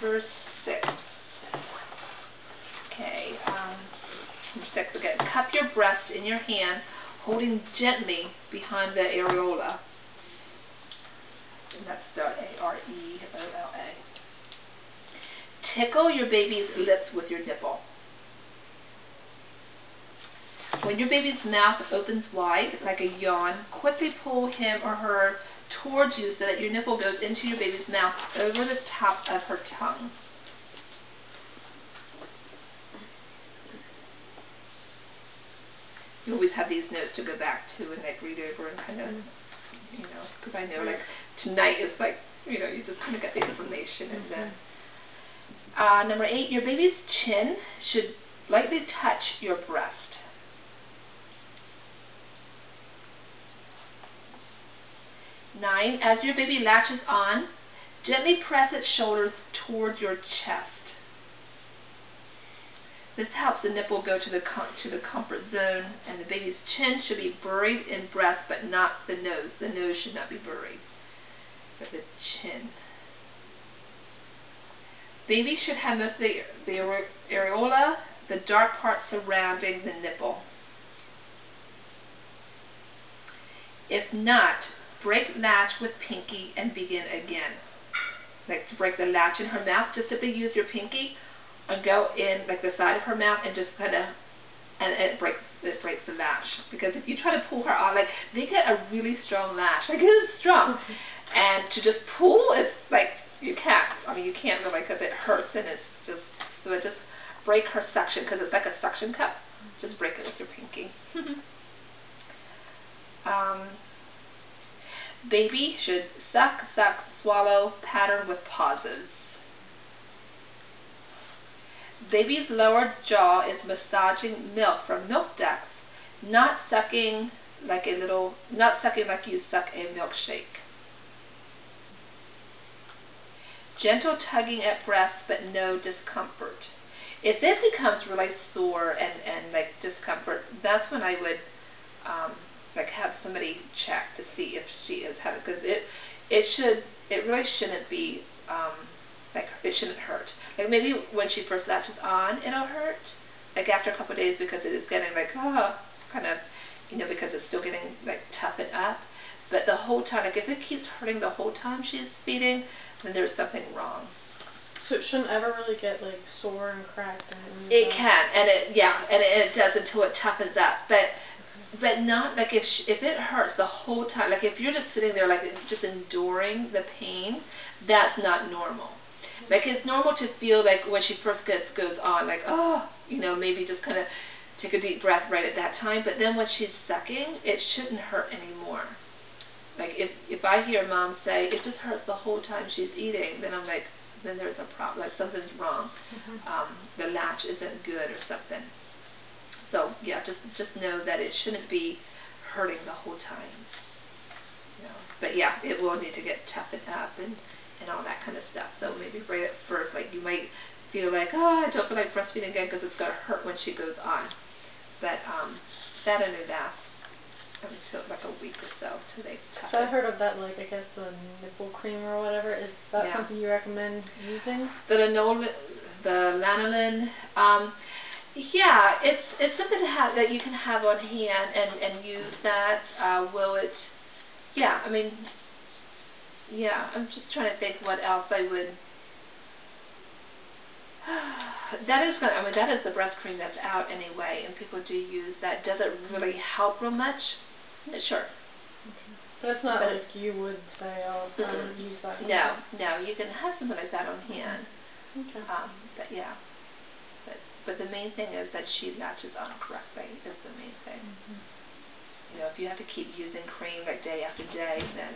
Verse 6. Okay, number 6 again. Cup your breast in your hand, holding gently behind the areola. And that's spelled A-R-E-O-L-A. Tickle your baby's lips with your nipple. When your baby's mouth opens wide, like a yawn, quickly pull him or her towards you so that your nipple goes into your baby's mouth over the top of her tongue. You always have these notes to go back to and like read over and kind of, you know, because I know like tonight is like, you know, you just kind of get the information and then. Number 8, your baby's chin should lightly touch your breast. 9, as your baby latches on, gently press its shoulders towards your chest. This helps the nipple go to the comfort zone, and the baby's chin should be buried in breast, but not the nose. The nose should not be buried, but the chin. Baby should have most of the areola, the dark part surrounding the nipple. If not, break latch with pinky and begin again. Like to break the latch in her mouth, just simply use your pinky and go in like the side of her mouth and just kind of, and it breaks the latch. Because if you try to pull her out, like they get a really strong latch, like it is strong, and to just pull, it's like you can't. I mean, you can't really because it hurts and it's just so it just break her suction because it's like a suction cup. Just break it with your pinky. Baby should suck, suck, swallow, pattern with pauses. Baby's lower jaw is massaging milk from milk ducts, not sucking like you suck a milkshake. Gentle tugging at breast, but no discomfort. If it becomes really sore and like discomfort, that's when I would like have somebody check to see if she is having, because it really shouldn't be like it shouldn't hurt. Like maybe when she first latches on, it'll hurt. Like after a couple of days, because it is getting like kind of, you know, because it's still getting like toughened up. But the whole time, like if it keeps hurting the whole time she's feeding, then there's something wrong. So it shouldn't ever really get like sore and cracked. It can, and it does until it toughens up. But not like if it hurts the whole time. Like if you're just sitting there like just enduring the pain, that's not normal. Like it's normal to feel like when she first goes on, like you know, maybe just kind of take a deep breath right at that time. But then when she's sucking, it shouldn't hurt anymore. Like if I hear mom say it just hurts the whole time she's eating, then I'm like, then there's a problem. Like something's wrong. The latch isn't good or something. So yeah, just know that it shouldn't be hurting the whole time. You know, but yeah, it will need to get toughened up and all that kind of stuff. So maybe right at first, like you might feel like, I don't feel like breastfeeding again because it's going to hurt when she goes on. But that only lasts until like a week or so till they toughen. So I heard of that, like I guess the nipple cream or whatever. Is that something you recommend using? The lanolin. Yeah, it's something that you can have on hand and use that. Will it? Yeah, I mean, yeah. I'm just trying to think what else I would. That is the breast cream that's out anyway, and people do use that. Does it really help real much? Sure. Okay. But it's not like you would say, use that. No, you can have something like that on hand. Okay. But yeah. But the main thing is that she latches on correctly is the main thing. You know, if you have to keep using cream like day after day, then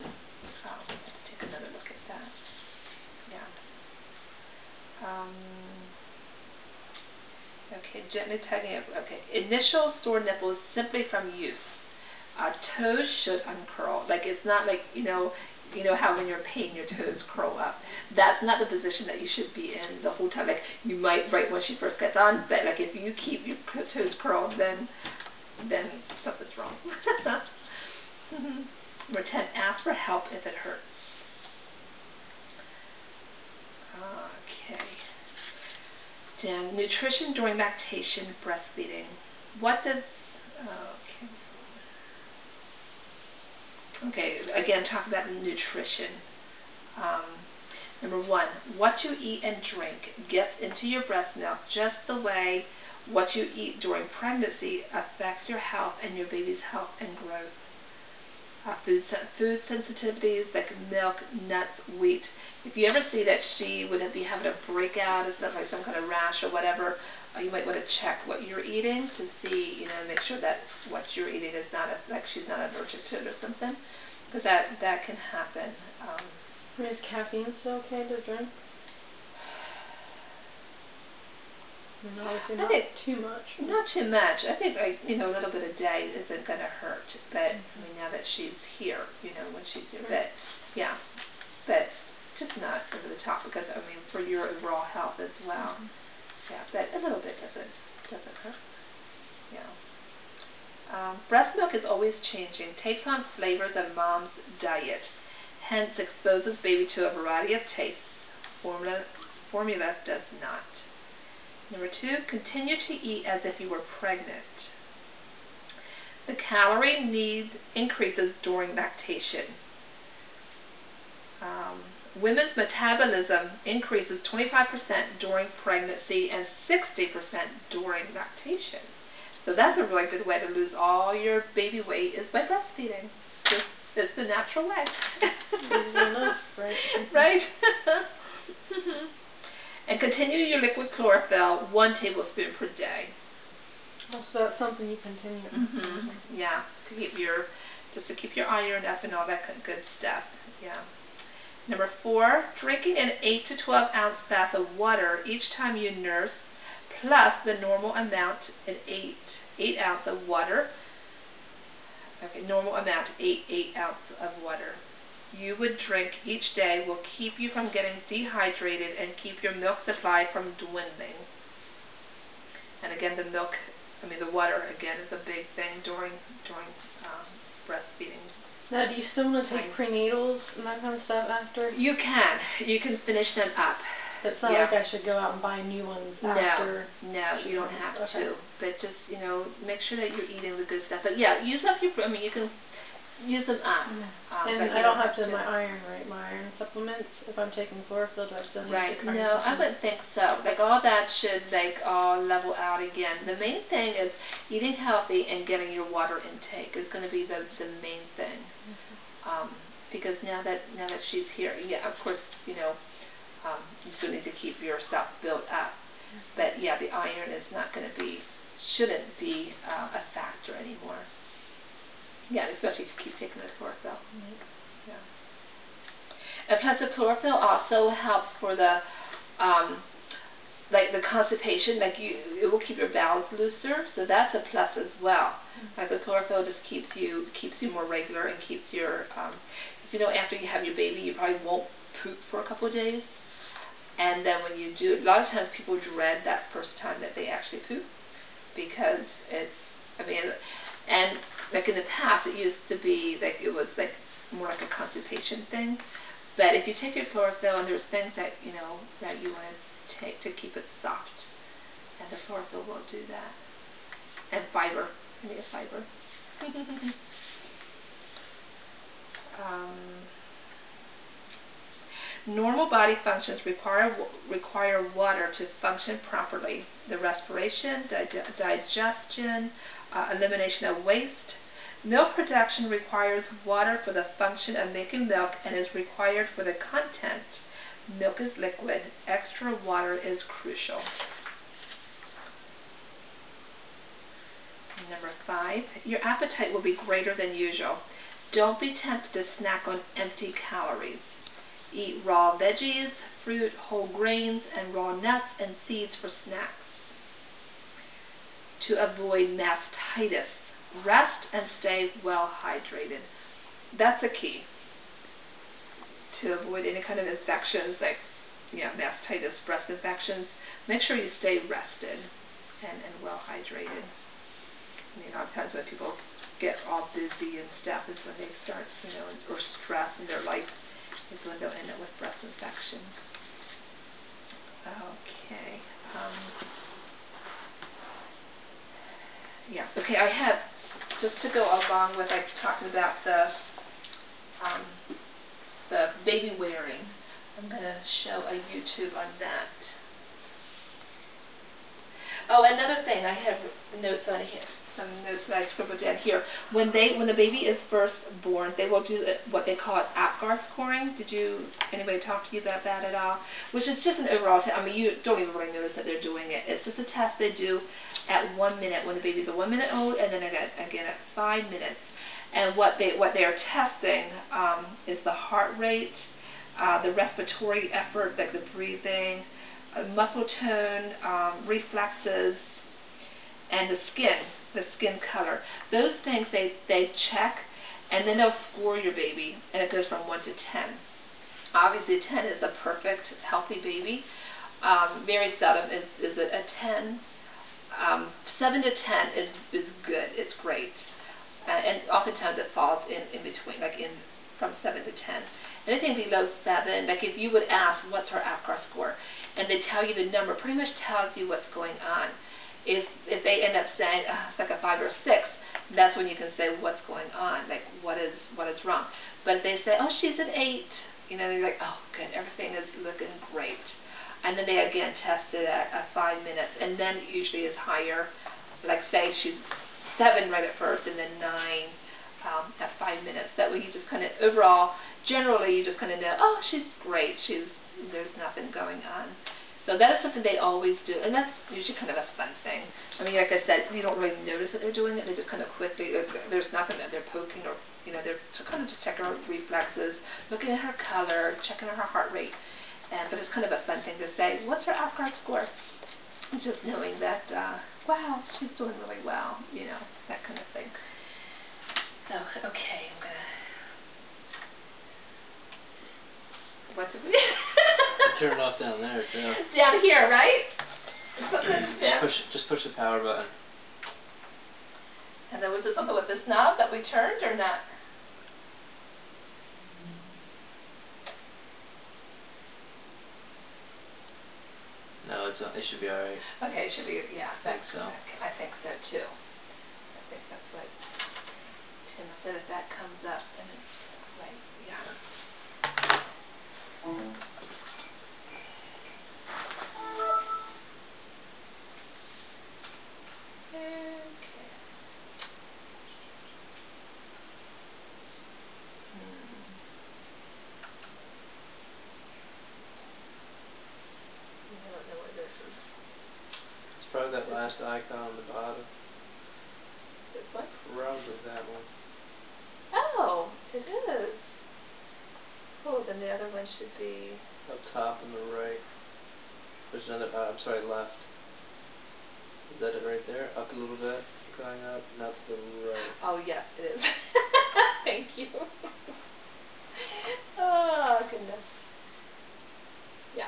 have to take another look at that. Yeah. Okay, gently tugging it. Okay, initial sore nipples simply from use. Toes should uncurl. Like it's not like you know how when you're in pain your toes curl up. That's not the position that you should be in the whole time. Like you might right when she first gets on, but like if you keep your toes curled, then something's wrong. Number 10, ask for help if it hurts. understand nutrition during lactation breastfeeding. What does, okay, again, talk about nutrition. Number one, what you eat and drink gets into your breast milk just the way what you eat during pregnancy affects your health and your baby's health and growth. Food sensitivities like milk, nuts, wheat. If you ever see that she would be having a breakout or something, like some kind of rash or whatever, you might want to check what you're eating to see, make sure that what you're eating is not, like she's not allergic to it or something, because that can happen. Is caffeine still okay to drink? Obviously not too much. Not too much. I think a little bit a day isn't going to hurt. But now that she's here, when she's here, but yeah, but just not over the top because for your overall health as well. Yeah, but a little bit doesn't hurt. Yeah. Breast milk is always changing. Takes on flavors of mom's diet. Hence exposes baby to a variety of tastes. Formula does not. Number two, continue to eat as if you were pregnant. The calorie need increases during lactation. Women's metabolism increases 25% during pregnancy and 60% during lactation. So that's a really good way to lose all your baby weight is by breastfeeding. It's the natural way. Right. Right? And continue your liquid chlorophyll 1 tablespoon per day. Oh, so that's something you continue. Yeah, to keep your iron up and all that good stuff. Yeah. Number 4, drinking an 8 to 12 ounce bath of water each time you nurse, plus the normal amount in 8 ounce of water. Okay, normal amount 8 ounces of water you would drink each day will keep you from getting dehydrated and keep your milk supply from dwindling. And again, the water again is a big thing during breastfeeding. Now, do you still want to take prenatals and that kind of stuff after? You can finish them up. It's not like I should go out and buy new ones after. No, you don't have to. But just make sure that you're eating the good stuff. But yeah, use up your. You can use them up. And I don't have to my iron, right? My iron supplements. If I'm taking chlorophyll, do I still need to take iron? No, I wouldn't think so. Like all that should all level out again. The main thing is eating healthy and getting your water intake is going to be the main thing. Because now that she's here, yeah, of course, you still need to keep your stuff built up. But yeah, the iron is not going to shouldn't be a factor anymore. Yeah, especially if you keep taking the chlorophyll. Yeah. And plus the chlorophyll also helps for the the constipation. It will keep your bowels looser, so that's a plus as well. Like the chlorophyll just keeps you more regular and keeps your after you have your baby, you probably won't poop for a couple of days. And then when you do, a lot of times people dread that first time that they actually poop because and like in the past, it used to be it was more like a constipation thing. But if you take your chlorophyll, and there's things that that you want to take to keep it soft, and the chlorophyll will do that. And fiber, you need fiber. Normal body functions require water to function properly. The respiration, digestion, elimination of waste. Milk production requires water for the function of making milk and is required for the content. Milk is liquid. Extra water is crucial. Number 5, your appetite will be greater than usual. Don't be tempted to snack on empty calories. Eat raw veggies, fruit, whole grains, and raw nuts and seeds for snacks. To avoid mastitis, rest and stay well hydrated. That's a key. To avoid any kind of infections like mastitis, breast infections, make sure you stay rested and well hydrated. A lot of times when people get all busy and stuff is when they start, or stress in their life is when they'll end up with breast infection. Okay. Yeah. Okay, I have, just to go along with, like, talking about the baby wearing, I'm going to show a YouTube on that. Oh, another thing, I have notes on here, some notes that I scribbled down here. When the baby is first born, they will do what they call Apgar scoring. Did anybody talk to you about that at all? Which is just an overall test. I mean, you don't even really notice that they're doing it. It's just a test they do at 1 minute when the baby's 1 minute old, and then again at 5 minutes. And what they are testing is the heart rate, the respiratory effort, like the breathing, muscle tone, reflexes, and the skin color. Those things they check, and then they'll score your baby, and it goes from 1 to 10. Obviously, 10 is a perfect, healthy baby. Very seldom is it a 10. 7 to 10 is good. It's great. And oftentimes it falls in between, like from 7 to 10. Anything below 7, like if you would ask, what's her Apgar score? And they tell you the number, pretty much tells you what's going on. If they end up saying, it's like a 5 or 6, that's when you can say, what's going on? Like, what is wrong? But if they say, oh, she's an 8, you know, you're like, oh, good, everything is looking great. And then they again test it at 5 minutes, and then usually is higher. Like, say she's 7 right at first, and then 9 at 5 minutes. That way you just kind of, overall, generally you just kind of know, oh, she's great, there's nothing going on. So that is something they always do, and that's usually kind of a fun thing. I mean, like I said, you don't really notice that they're doing it. They just kind of quickly, there's nothing that they're poking or, you know, they're kind of just checking her reflexes, looking at her color, checking her heart rate. But it's kind of a fun thing to say, what's her Apgar score? Just knowing that, wow, she's doing really well, you know, that kind of thing. So, okay, I'm going to... What did we... Turn it off down there, too. Down here, right? Just push the power button. And then was it something with this knob that we turned or not? No, it should be alright. Okay, it should be, yeah. I think so. I think so, too. I think that's what Tim said, if that comes up, and it's right, yeah. It's probably that last icon on the bottom. This one? Probably that one. Oh, it is. Oh, then the other one should be... Up top on the right. There's another, I'm sorry, left. Is that it right there? Up a little bit, going up, not to the right. Oh, yes, it is. Thank you. Oh, goodness. Yeah.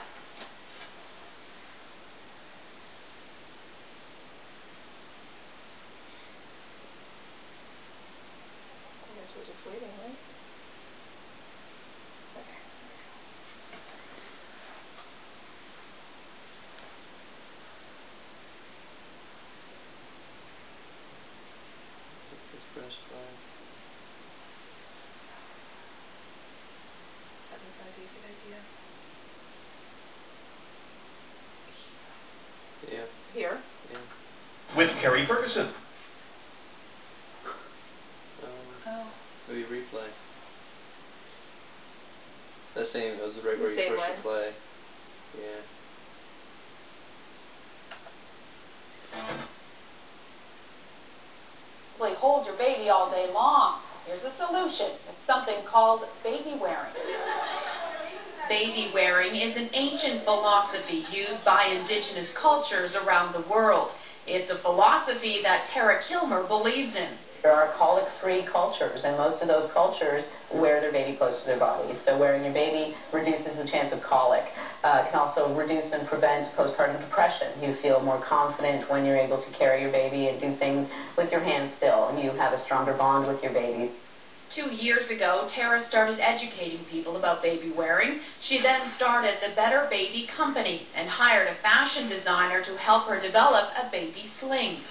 I guess we're just waiting, right? Okay. Let's press play. That might be a good idea. Yeah. Here? Yeah. With Carrie Ferguson. Oh. Maybe replay. The same, it was right where you Same pushed the play. Yeah. Hold your baby all day long. Here's a solution. It's something called baby wearing. Baby wearing is an ancient philosophy used by indigenous cultures around the world. It's a philosophy that Tara Kilmer believes in. There are colic-free cultures, and most of those cultures wear their baby close to their bodies. So wearing your baby reduces the chance of colic. It can also reduce and prevent postpartum depression. You feel more confident when you're able to carry your baby and do things with your hands still, and you have a stronger bond with your baby. 2 years ago, Tara started educating people about baby wearing. She then started the Better Baby Company and hired a fashion designer to help her develop a baby sling.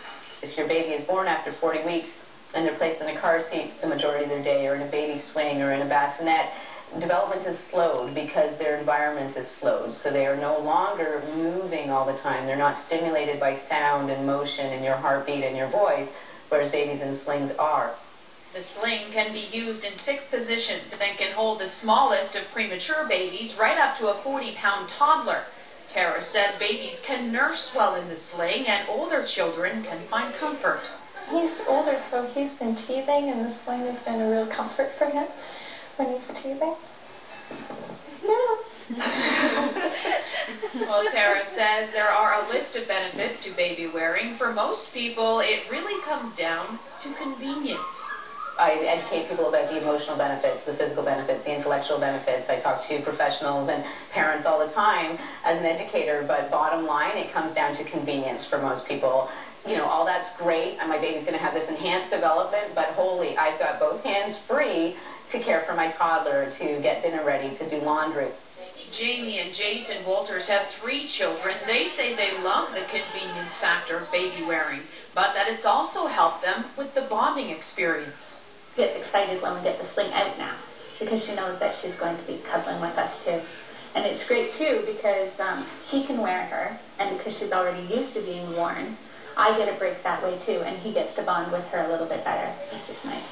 If your baby is born after 40 weeks and they're placed in a car seat the majority of their day, or in a baby swing, or in a bassinet, development is slowed because their environment is slowed. So they are no longer moving all the time. They're not stimulated by sound and motion and your heartbeat and your voice, whereas babies in slings are. The sling can be used in 6 positions and can hold the smallest of premature babies right up to a 40-pound toddler. Tara said babies can nurse well in the sling and older children can find comfort. He's older, so he's been teething, and the sling has been a real comfort for him when he's teething. Well, Tara says there are a list of benefits to baby wearing. For most people, it really comes down to convenience. I educate people about the emotional benefits, the physical benefits, the intellectual benefits. I talk to professionals and parents all the time as an educator, but bottom line, it comes down to convenience for most people. You know, all that's great, and my baby's going to have this enhanced development, but holy, I've got both hands free to care for my toddler, to get dinner ready, to do laundry. Jamie and Jason Walters have 3 children. They say they love the convenience factor of baby wearing, but that it's also helped them with the bonding experience. Gets excited when we get the sling out now, because she knows that she's going to be cuddling with us too. And it's great too because he can wear her, and because she's already used to being worn, I get a break that way too, and he gets to bond with her a little bit better, which is nice.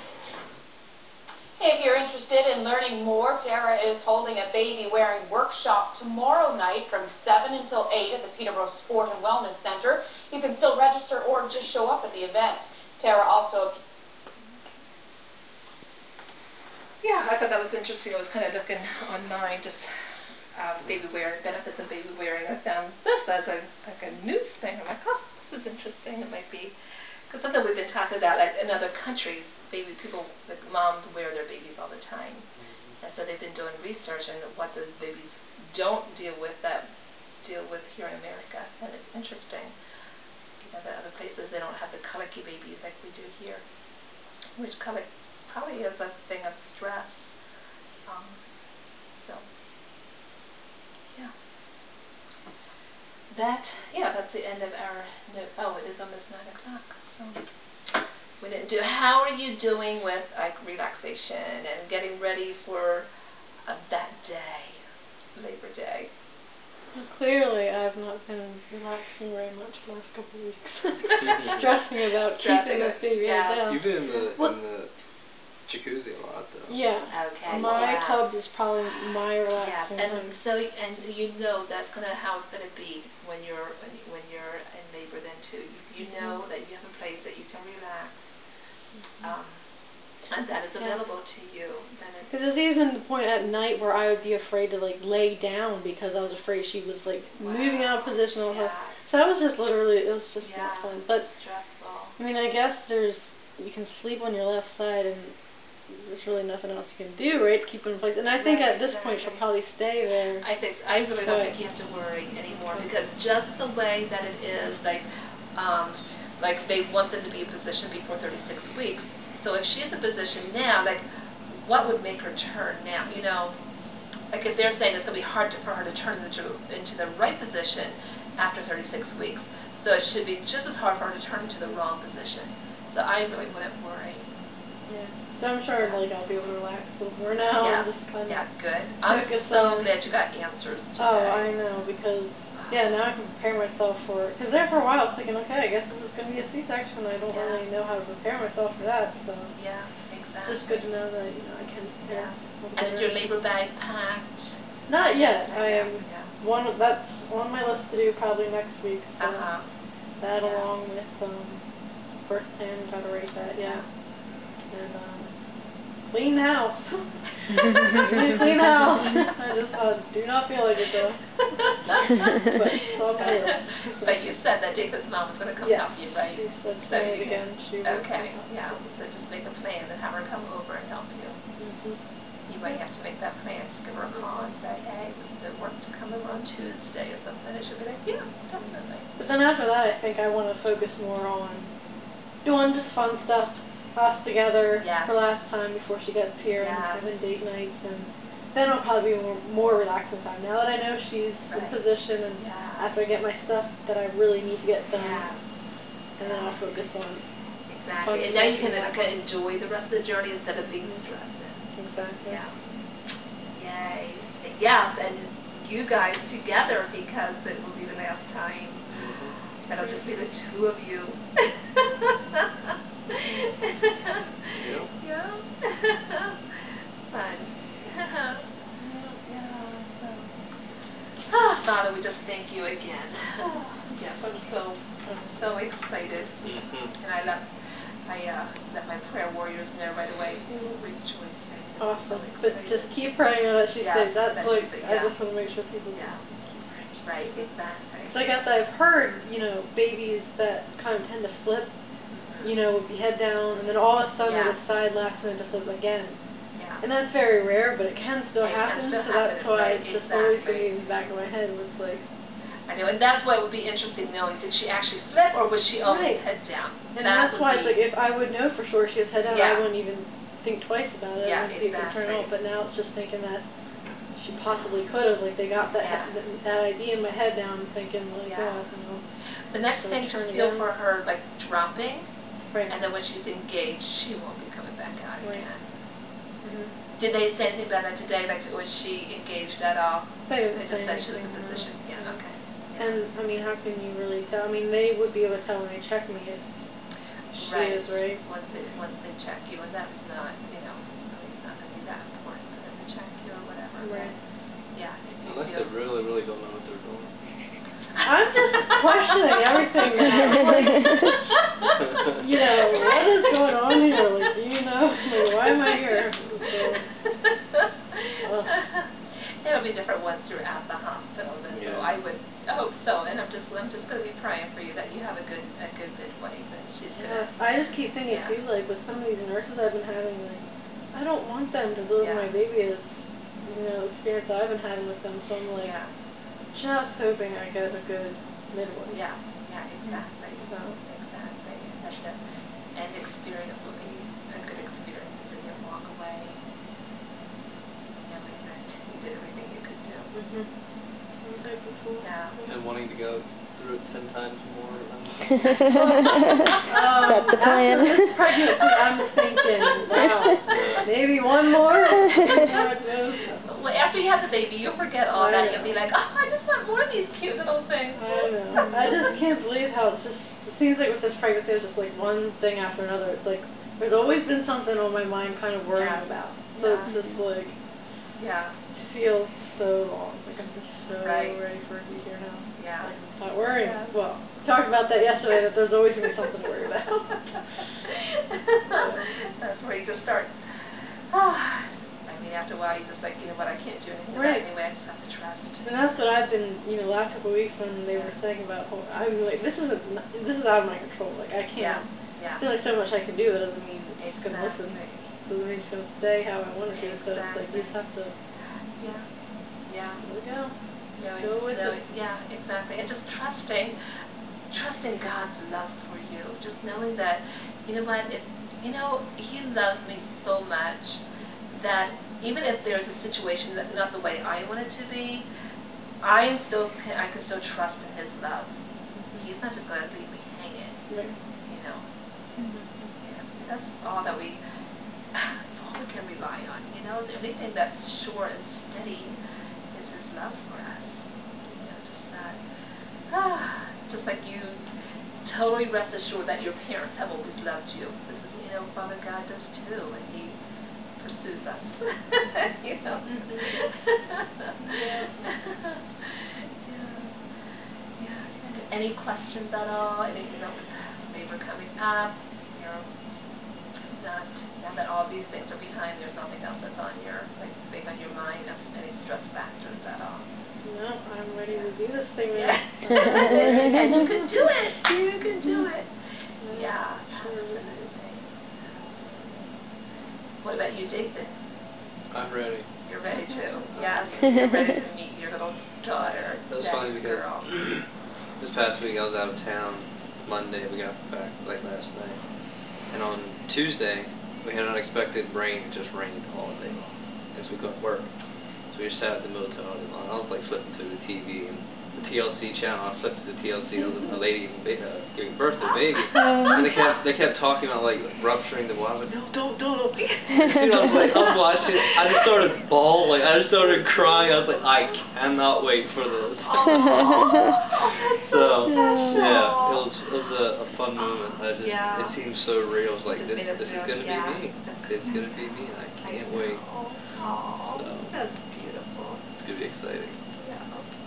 If you're interested in learning more, Tara is holding a baby wearing workshop tomorrow night from 7 until 8 at the Peterborough Sport and Wellness Centre. You can still register or just show up at the event. Tara also... Yeah, I thought that was interesting. I was kind of looking online, just baby wearing, benefits of baby wearing. I found this as like a news thing. I'm like, oh, this is interesting. It might be, because something we've been talking about, like in other countries, people, like moms wear their babies all the time. And so they've been doing research on what the babies don't deal with here in America. And it's interesting. You know, the other places, they don't have the colicky babies like we do here, which colic probably is a thing of stress. So, yeah. That's the end of our note. Oh, it is almost 9 o'clock. So we didn't do. How are you doing with like relaxation and getting ready for that day, Labor Day? Well, clearly, I've not been relaxing very much the last couple of weeks. Stressing about keeping this baby down. You've been in the jacuzzi a lot, though. Yeah. Okay. My tub is probably my relaxing. Yeah, and so you know that's how it's gonna be when you're in labor then too. You know that you have a place that you can relax, and that is available to you. Because there's even the point at night where I would be afraid to like lay down because I was afraid she was like moving out of position all the time. So that was just literally, it was just not fun. But stressful. I mean, I guess you can sleep on your left side and there's really nothing else you can do, right, to keep her in place. And I think at this point she'll probably stay there. I really don't think you have to worry anymore, because just the way that it is, like they want them to be in position before 36 weeks. So if she is in position now, like, what would make her turn now? You know, like if they're saying it's going to be hard for her to turn into the right position after 36 weeks, so it should be just as hard for her to turn into the wrong position. So I really wouldn't worry. Yeah. So I'm sure I'll be able to relax a little more now. Yeah, and just kind of good. I'm so glad you got answers today. Oh, I know, because now I can prepare myself for it. Because there for a while I was thinking, okay, I guess this is going to be a C-section. I don't really know how to prepare myself for that. So yeah, exactly. It's just good to know that I can prepare. And is your labor bag packed? Not yet. That's on my list to do probably next week. So that along with birth plan, got to write that. Yeah. And clean house. Clean house. I just do not feel like it though. But it's all good. But you said that Jacob's mom was going to come help you, right? She said tonight again. She will. Okay, so just make a plan and have her come over and help you. You might have to make that plan. Just give her a call and say, hey, does it work to come over on Tuesday or something? And she'll be like, yeah, definitely. But then after that, I think I want to focus more on doing just fun stuff. us together Yes. for last time before she gets here Yes. and having date nights, and then it'll probably be more relaxing time. Now that I know she's Right. in position, and Yeah. after I get my stuff that I really need to get done, Yeah. and then I'll focus on Exactly. And now you can enjoy the rest of the journey instead of being stressed. exactly. Yeah. Yay. Yes, and you guys together, because it will be the last time. That'll just be the two of you. Yep. Yeah. Fun. Yeah. Father, we just thank you again. Yes, I'm so excited. And I left my prayer warriors in there right away. Rejoicing. Awesome. But just keep praying on it. She said that's that like, she said, I just want to make sure people Yeah. Right, exactly. So I guess I've heard, babies that kind of tend to flip, with the head down, and then all of a sudden Yeah. the side laughs and to flip again. Yeah. And that's very rare, but it can still It can happen, still so happen, that's why right, it's just always exactly. been in the back of my head was like... I know, and that's why it would be interesting knowing, did she actually flip or was she always Right. head down? And that's why it's like, if I would know for sure she was head down, Yeah. I wouldn't even think twice about it. Yeah, I wouldn't see if it turned exactly. off, but now it's just thinking that she possibly could have, like they got that Yeah. that idea in my head now, I'm thinking like, Yeah. The next So thing, turn just feel again. for her, like, dropping, Right. and then when she's engaged, she won't be coming back out Right. again. Mm-hmm. Did they say anything about that today? Like, was she engaged at all? They didn't They say just said she was in anything, no. position. Yeah, okay. And, I mean, how can you really tell? I mean, they would be able to tell when they check me if she Right. is, right? Once they check you, and that's not, I mean, it's not going to be that important for them to check you or whatever. Right. But, yeah, if you Unless feel... they really don't know what they're doing. I'm just questioning everything now. Like, what is going on here? Like, like, why am I here? It'll be different ones throughout the hospital, and so I would hope so. And I'm just going to be praying for you that you have a good midwife, and she's gonna. I just keep thinking too, like with some of these nurses I've been having, like I don't want them to deliver my baby as experience I've been having with them. So I'm like, just hoping I get a good midwife. Yeah, exactly. So. Exactly. And experience will be a good experience, and you'll walk away knowing that you did everything you could do. Yeah. And wanting to go through it 10 times more. That's the plan. After this pregnancy, I'm thinking, wow, maybe one more? Well, after you have the baby, you'll forget all that. You'll be like, oh, I just want more of these cute little things. I know. I just can't believe how it seems like with this pregnancy, it's just like one thing after another. It's like there's always been something on my mind kind of worrying about. So it's just like, it feels so long. Like I'm just so ready for it to be here now. Yeah. Like, I'm not worrying. Well, we talked about that yesterday, that there's always going to be something to worry about. That's where you just start, I mean, after a while, you're just like, you know what, I can't do anything about it anyway, I just have to trust. And that's what I've been, the last couple of weeks when they were saying about, I'm like, this is out of my control. Like, I can't, I feel like so much I can do, that doesn't mean it's going to listen. Doesn't mean it's going to stay how I want it to. So it's like, you just have to, Yeah. There we go. Go with it. Yeah, exactly. And just trusting God's love for you. Just knowing that, you know what, He loves me so much that even if there's a situation that's not the way I want it to be, I can still trust in His love. He's not just going to leave me hanging. Right. Yeah, that's all that we can rely on. The only thing that's sure and steady is His love for us. Just like you totally rest assured that your parents have always loved you. This is, Father God does too, and He pursues us. Any questions at all? Anything else maybe coming up? Not, now that all these things are behind, there's nothing else that's on your mind, any stress factors at all. No, I'm ready to do this thing. And you can do it. You can do it. Yeah. Absolutely. What about you, Jason? I'm ready. You're ready too. Yes. You're ready to meet your little daughter. That was funny because this past week I was out of town. Monday we got back like last night, And on Tuesday, we had unexpected rain. It just rained all day long, and so we couldn't work. So we just sat at the motel all day long. I was like flipping through the TV and the TLC channel. I flipped to the TLC. There was a lady giving birth to a baby, and they kept talking about like rupturing the womb. I was like, no, don't. You know, I was watching. I just started bawling. I just started crying. I was like, I cannot wait for this. So yeah, it was a fun moment. It seemed so real. I was like, this is gonna be me. It's gonna be me. I can't wait. So That's beautiful. it's gonna be exciting.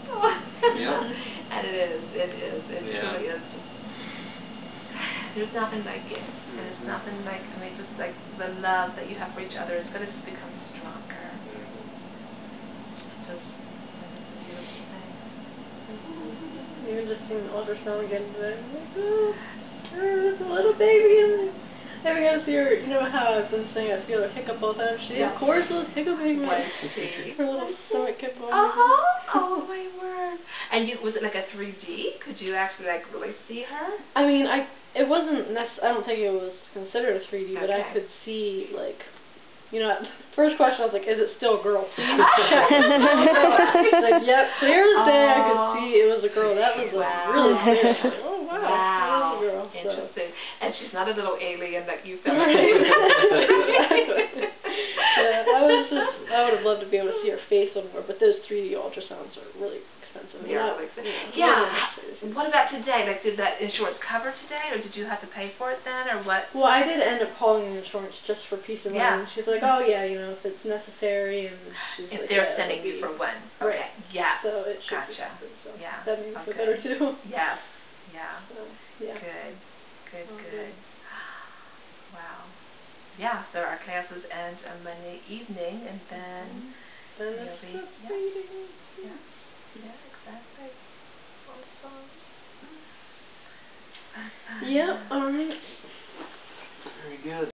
Yeah. And it is. It truly is. There's nothing like it. And it's nothing like, I mean, just like the love that you have for each other is going to just become stronger. It's just a beautiful thing. Even just seeing the ultrasound again today, I'm like, oh, there's a little baby in there. I guess you know how I've been saying I feel a hiccup all the time. She, of course, was hiccuping. Her little stomach kept going. Oh my word! And was it like a 3D? Could you actually like really see her? I mean, it wasn't I don't think it was considered a 3D, but I could see like, you know, first question I was like, is it still a girl? Please check. Like, yep, clear as day. I could see it was a girl. That was like really clear. Like, oh wow, it was a girl. Interesting. And she's not a little alien that you felt. Yeah, I would have loved to be able to see her face a little more, but those 3D ultrasounds are really expensive. What about today? Like, did that insurance cover today, or did you have to pay for it then, or what? Well, I did end up calling the insurance just for peace of mind. She's like, oh yeah, you know, if it's necessary, and she's if like, they're sending you for one. Right. Yeah. So it should be covered, so that made me feel better too. Yes. Yeah. So, yeah. Good. Wow. Yeah, so our classes end on Monday evening, and then Then it's exactly. Awesome. Yep, alright. Very good.